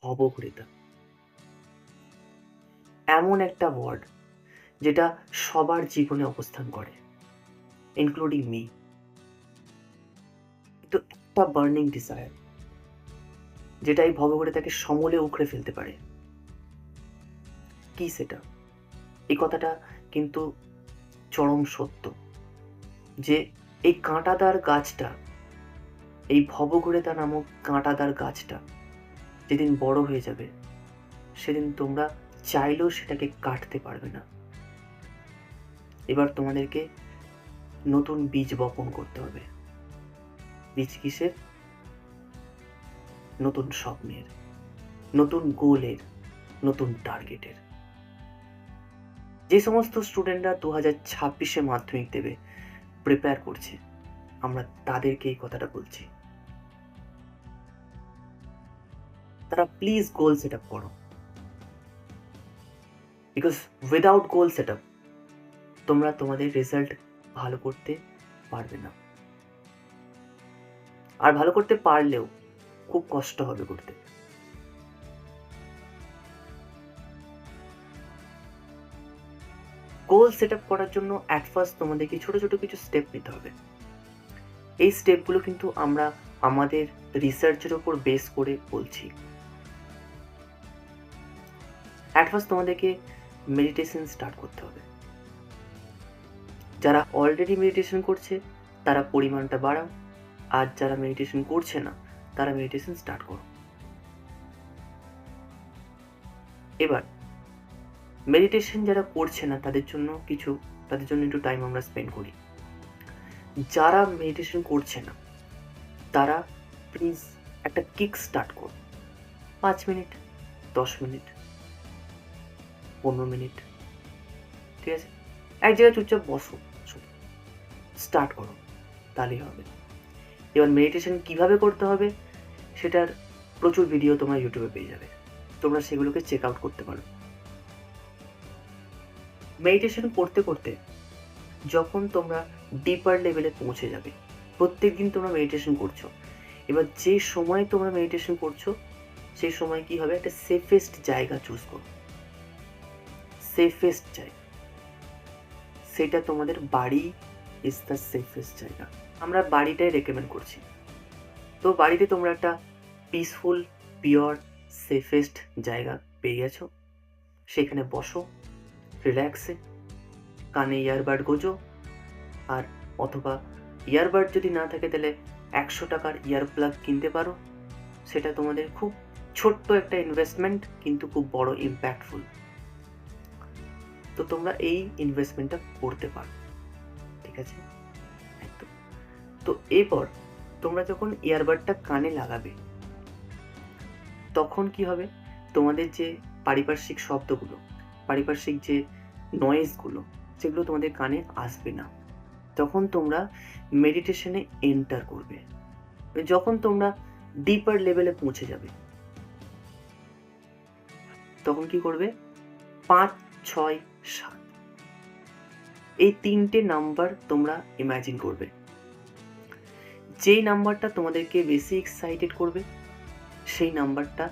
ভবঘুরেতা এমন একটা ওয়ার্ড যেটা সবার জীবনে অবস্থান করে, ইনক্লুডিং মি। তো একটা বার্নিং ডিজায়ার যেটা এই ভবঘুরেতাকে সমূলে উখড়ে ফেলতে পারে। কি সেটা? এই কথাটা কিন্তু চরম সত্য যে এই কাঁটাদার গাছটা, এই ভবঘুরেতা নামক কাঁটাদার গাছটা যেদিন বড় হয়ে যাবে, সেদিন তোমরা চাইলেও সেটাকে কাটতে পারবে না। এবার তোমাদেরকে নতুন বীজ বপন করতে হবে। বীজ কিসের? নতুন স্বপ্নের, নতুন গোলের, নতুন টার্গেটের। যে সমস্ত স্টুডেন্টরা 2026-এ মাধ্যমিক দেবে, প্রিপেয়ার করছে, আমরা তাদেরকে এই কথাটা বলছি। তারা প্লিজ গোল সেট আপ করো, because without goal set up তোমরা তোমাদের রেজাল্ট ভালো করতে পারবে না। আর ভালো করতে পারলেও খুব কষ্ট হবে করতে। গোল সেট আপ করার জন্য অ্যাট ফার্স্ট তোমাদেরকে ছোট ছোট কিছু স্টেপ নিতে হবে। এই স্টেপগুলো কিন্তু আমরা আমাদের রিসার্চের ওপর বেস করে বলছি। অ্যাট ফার্স্ট তোমাদেরকে মেডিটেশন স্টার্ট করতে হবে। যারা অলরেডি মেডিটেশন করছে তারা পরিমাণটা বাড়াও, আর যারা মেডিটেশন করছে না তারা মেডিটেশন স্টার্ট করো। এবার মেডিটেশন যারা করছে না তাদের জন্য একটু টাইম আমরা স্পেন্ড করি। যারা মেডিটেশন করছে না তারা প্লিজ একটা কিক স্টার্ট করো। 5 মিনিট, 10 মিনিট, 15 মিনিট, ঠিক আছে? এক জায়গায় চুপচাপ বসো, স্টার্ট করো, তাহলেই হবে। এবার মেডিটেশন কিভাবে করতে হবে সেটার প্রচুর ভিডিও তোমরা ইউটিউবে পেয়ে যাবে, তোমরা সেগুলোকে চেক আউট করতে পারো। মেডিটেশন করতে করতে যখন তোমরা ডিপার লেভেলে পৌঁছে যাবে, প্রত্যেক দিন তোমরা মেডিটেশন করছো, এবার যে সময় তোমরা মেডিটেশন করছো সেই সময় কি হবে, একটা সেফেস্ট জায়গা চুজ করো। সেফেস্ট জায়গা, সেটা তোমাদের বাড়ি ইজ দ্য সেফেস্ট জায়গা। আমরা বাড়িটাই রেকমেন্ড করছি। তো বাড়িতে তোমরা একটা পিসফুল, পিওর, সেফেস্ট জায়গা পেয়ে গেছো, সেখানে বসো রিল্যাক্সে, কানে ইয়ারবাড গোজো, আর অথবা ইয়ারবাড যদি না থাকে তাহলে 100 টাকার ইয়ার প্লাগ কিনতে পারো। সেটা তোমাদের খুব ছোট্ট একটা ইনভেস্টমেন্ট, কিন্তু খুব বড় ইম্প্যাক্টফুল। তো তোমরা এই ইনভেস্টমেন্টটা করতে পারো, ঠিক আছে? একদম। তো এরপর তোমরা যখন ইয়ারবাডটা কানে লাগাবে তখন কি হবে, তোমাদের যে পারিপার্শ্বিক শব্দগুলো, পারিপার্শ্বিক যে নয়েজগুলো, সেগুলো তোমাদের কানে আসবে না। তখন তোমরা মেডিটেশনে এন্টার করবে। যখন তোমরা ডিপার লেভেলে পৌঁছে যাবে তখন কি করবে, 5, 6, 7 এই 3টে নাম্বার তোমরা ইমাজিন করবে। যেই নাম্বারটা তোমাদেরকে বেশি এক্সাইটেড করবে সেই নাম্বারটা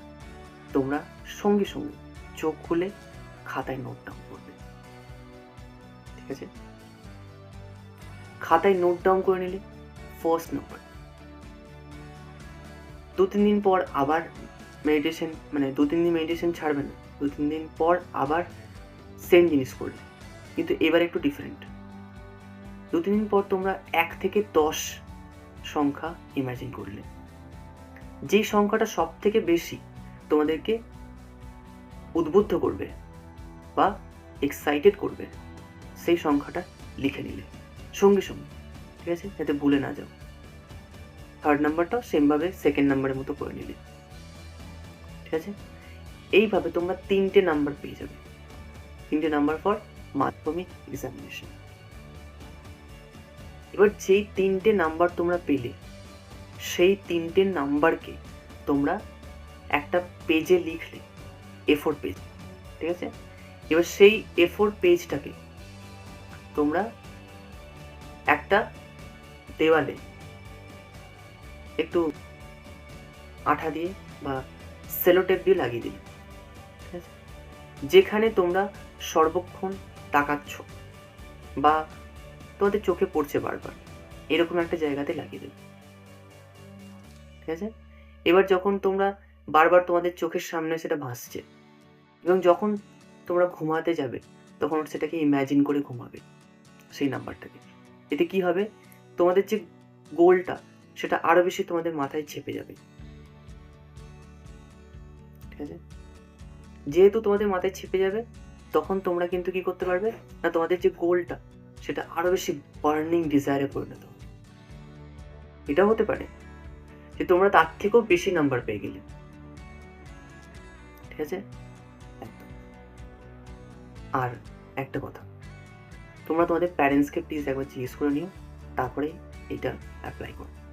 তোমরা সঙ্গে সঙ্গে চোখ খুলে খাতায় নোট ডাউন করবে, ঠিক আছে? খাতায় নোট ডাউন করে নিলে ফার্স্ট নাম্বার। 2-3 দিন পর আবার মেডিটেশন, 2-3 দিন মেডিটেশন ছাড়বে না, 2-3 দিন পর আবার সেম জিনিস করলে, কিন্তু এবার একটু ডিফারেন্ট। 2-3 দিন পর তোমরা 1 থেকে 10 সংখ্যা ইমাজিন করলে। যেই সংখ্যাটা সব থেকে বেশি তোমাদেরকে উদ্বুদ্ধ করবে বা এক্সাইটেড করবে সেই সংখ্যাটা লিখে নিলে সঙ্গে সঙ্গে, ঠিক আছে? যাতে ভুলে না যাও। থার্ড নাম্বারটাও সেমভাবে সেকেন্ড নাম্বারের মতো করে নিলে, ঠিক আছে? এইভাবে তোমরা 3টে নাম্বার পেয়ে যাবে, 3টে নাম্বার ফর মাধ্যমিক এক্সামিনেশন। এবার যেই 3টে নাম্বার তোমরা পেলে সেই 3টে নাম্বারকে তোমরা একটা পেজে লিখলে, A4 পেজ, ঠিক আছে? এবার সেই A4 পেজটাকে তোমরা একটা দেওয়ালে একটু আঠা দিয়ে বা সেলোটেপ দিয়ে লাগিয়ে দিলে, ঠিক আছে? যেখানে তোমরা সর্বক্ষণ তাকাচ্ছ বা তোমাদের চোখে পড়ছে বারবার, এরকম একটা জায়গাতে লাগিয়ে দেবে, ঠিক আছে? এবার যখন তোমরা বারবার তোমাদের চোখের সামনে সেটা ভাসছে এবং যখন তোমরা ঘুমাতে যাবে তখন সেটাকে ইম্যাজিন করে ঘুমাবে সেই নাম্বারটাকে। এতে কি হবে, তোমাদের যে গোলটা সেটা আরো বেশি তোমাদের মাথায় চেপে যাবে, ঠিক আছে? যেহেতু তোমাদের মাথায় চেপে যাবে তখন তোমরা কিন্তু কি করতে পারবে না, তোমাদের যে গোলটা সেটা আরো বেশি বার্নিং ডিজায়ারে পরিণত হবে। এটাও হতে পারে যে তোমরা তার থেকেও বেশি নাম্বার পেয়ে গেলে, ঠিক আছে? একদম। আর একটা কথা, তোমরা তোমাদের প্যারেন্টসকে প্লিজ একবার জিজ্ঞেস করে নিও, তারপরে এটা অ্যাপ্লাই করো।